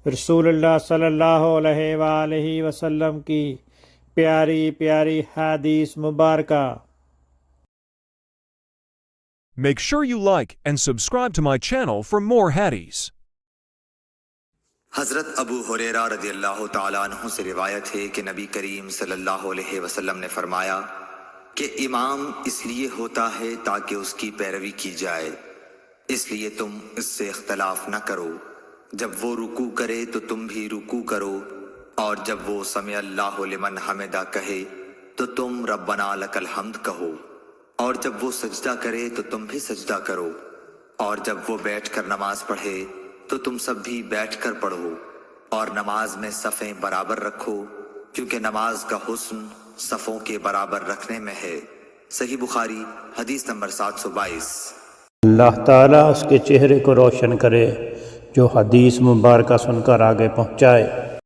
رسول اللہ صلی اللہ علیہ وآلہ وسلم کی پیاری پیاری حدیث مبارکہ۔ Make sure you like and subscribe to my channel for more hadiths. حضرت ابو ہریرہ رضی اللہ تعالیٰ عنہ سے روایت ہے کہ نبی کریم صلی اللہ علیہ وسلم نے فرمایا کہ امام اس لیے ہوتا ہے تاکہ اس کی پیروی کی جائے، اس لیے تم اس سے اختلاف نہ کرو۔ جب وہ رکوع کرے تو تم بھی رکوع کرو، اور جب وہ سمع اللہ لمن حمدہ کہے تو تم ربنا لک الحمد کہو، اور جب وہ سجدہ کرے تو تم بھی سجدہ کرو، اور جب وہ بیٹھ کر نماز پڑھے تو تم سب بھی بیٹھ کر پڑھو، اور نماز میں صفیں برابر رکھو، کیونکہ نماز کا حسن صفوں کے برابر رکھنے میں ہے۔ صحیح بخاری حدیث نمبر 722۔ اللہ تعالیٰ اس کے چہرے کو روشن کرے جو حدیث مبارکہ سن کر آگے پہنچائے۔